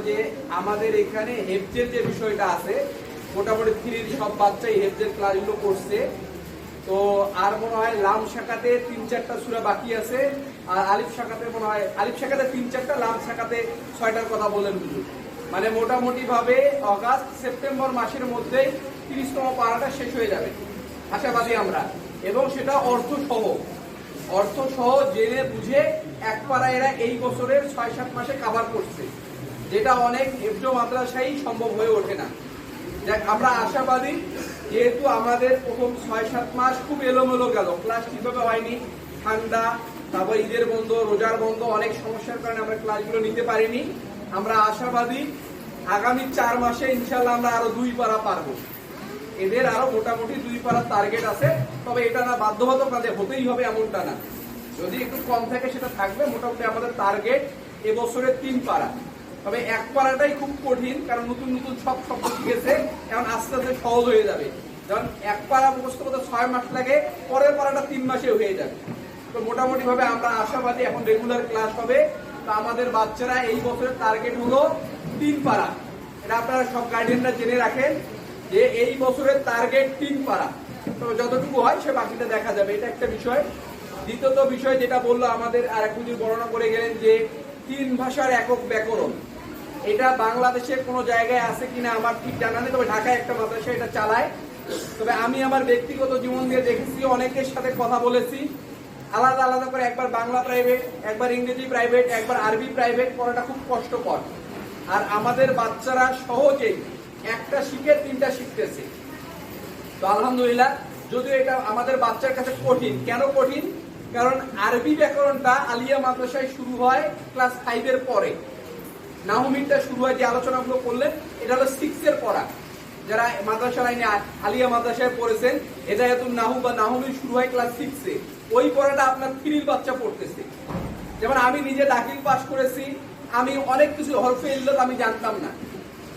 যে আমাদের এখানে হেফজের যে বিষয়টা আছে, মোটামুটি 3 সব বাচ্চাই হেফজের ক্লাসগুলো করছে। তো আর মনে হয় লাম শাখাতে 3-4টা সূরা বাকি আছে, আর আলিফ শাখাতে মনে হয় আলিফ শাখাতে 3-4টা, লাম শাখাতে 6টার কথা বললেন হুজুর। মানে মোটামুটি ভাবে অগাস্ট সেপ্টেম্বর মাসের মধ্যেই 30তম পারাটা শেষ হয়ে যাবে আশাবাদী আমরা, এবং সেটা অর্থ সহ জেনে বুঝে এক পারা এরা এই বছরের 6-7 মাসে কাভার করছে, যেটা অনেক হেফজ মাদ্রাসাই সম্ভব হয়ে ওঠে না। দেখ আমরা আশাবাদী, যেহেতু আমাদের প্রথম 6-7 মাস খুব এলোমেলো গেল, ক্লাস ঠিকভাবে হয়নি, ঠান্ডা, তারপর ঈদের বন্ধ, রোজার বন্ধ, অনেক সমস্যার কারণে আমরা ক্লাসগুলো নিতে পারিনি। আমরা আশাবাদী আগামী 4 মাসে ইনশাল্লাহ আমরা আরো 2 পারা পারবো। এদের আরো মোটামুটি 2 পারার টার্গেট আছে, তবে এটা না বাধ্যবাধক না যে হতেই হবে এমনটা না, যদি একটু কম থাকে সেটা থাকবে। মোটামুটি আমাদের টার্গেট এবছরে 3 পারা। তবে 1 পারাটাই খুব কঠিন, কারণ নতুন নতুন সব শব্দ শিখেছে, এখন আস্তে আস্তে সহজ হয়ে যাবে। যেমন 1 পারা মুখস্থ করতে 6 মাস লাগে, পরের পারাটা 3 মাসে হয়ে যাবে। তো মোটামুটি ভাবে আমরা আশাবাদী এখন রেগুলার ক্লাস হবে। তো আমাদের বাচ্চারা এই বছরের টার্গেট হলো 3 পারা। এটা আপনারা সব গার্ডিয়ানরা জেনে রাখেন যে এই বছরের টার্গেট 3 পারা। তো যতটুকু হয় সে বাকিটা দেখা যাবে, এটা একটা বিষয়। দ্বিতীয়ত বিষয় যেটা বললো আমাদের আর এক হুজুর বর্ণনা করে গেলেন যে 3 ভাষার একক ব্যাকরণ, এটা বাংলাদেশের কোনো জায়গায় আছে কিনা আমার ঠিক জানা নেই, তবে ঢাকায় একটা মাদ্রাসা এটা চালায়। তবে আমি আমার ব্যক্তিগত জীবন দিয়ে দেখেছি, অনেকের সাথে কথা বলেছি, আলাদা আলাদা করে একবার বাংলা প্রাইভেট, একবার ইংরেজি প্রাইভেট, একবার আরবি প্রাইভেট করাটা খুব কষ্টকর। আর আমাদের বাচ্চারা সহজেই একটা শিখে 3টা শিখতেছে। তো আলহামদুলিল্লাহ, যদিও এটা আমাদের বাচ্চার কাছে কঠিন। কেন কঠিন? কারণ আরবি ব্যাকরণটা আলিয়া মাদ্রাসায় শুরু হয় ক্লাস 5 এর পরে, নাহুমিটা শুরু হয়, যে আলোচনাগুলো করলেন এটা হলো 6 এর পড়া। যারা মাদ্রাসা লাইনে আলিয়া মাদ্রাসায় পড়েছেন, হেদায়াতুন নাহু বা নাহুমি শুরু হয় ক্লাস 6 এ। ওই পড়াটা আপনার 3 বাচ্চা পড়তেছে। যেমন আমি নিজে দাখিল পাস করেছি, আমি অনেক কিছু হরফে ইল্লত আমি জানতাম না।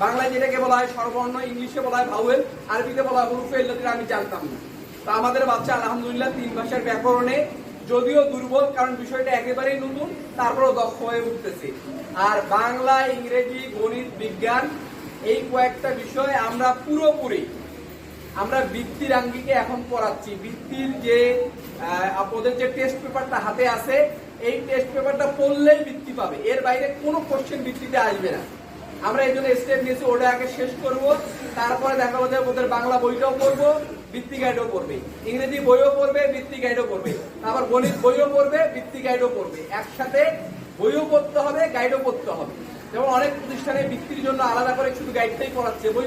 বাংলায় যেটাকে বলা হয় স্বরবর্ণ, ইংলিশে বলা হয় ভাওয়েল, আরবিতে বলা হয় হরফে ইল্লত, আমি জানতাম না। তো আমাদের বাচ্চা আলহামদুলিল্লাহ 3 ভাষার ব্যাকরণে যদিও দুর্বল, কারণ বিষয়টা একেবারেই নতুন, তারপরেও দক্ষ হয়ে উঠতেছে। আর বাংলা, ইংরেজি, গণিত, বিজ্ঞান, এই কয়েকটা বিষয় আমরা পুরোপুরি আমরা বৃত্তির আঙ্গিকে এখন পড়াচ্ছি। বৃত্তির যে ওদের যে টেস্ট পেপারটা হাতে আছে, এই টেস্ট পেপারটা পড়লেই বৃত্তি পাবে, এর বাইরে কোনো কোশ্চেন বৃত্তিতে আসবে না। আমরা এই জন্য স্টেপ নিয়েছি, ওটা আগে শেষ করব, তারপরে দেখা যাবে ওদের বাংলা বইটাও পড়বো, বৃত্তি গাইডও পড়বে, ইংরেজি বইও পড়বে, বৃত্তি গাইডও পড়বে, তারপর গণিত বইও পড়বে, বৃত্তি গাইডও পড়বে। একসাথে বইও পড়তে হবে, গাইডও পড়তে হবে। যেমন অনেক প্রতিষ্ঠানে বৃত্তির জন্য আলাদা করে শুধু গাইডটাই পড়াচ্ছে, বই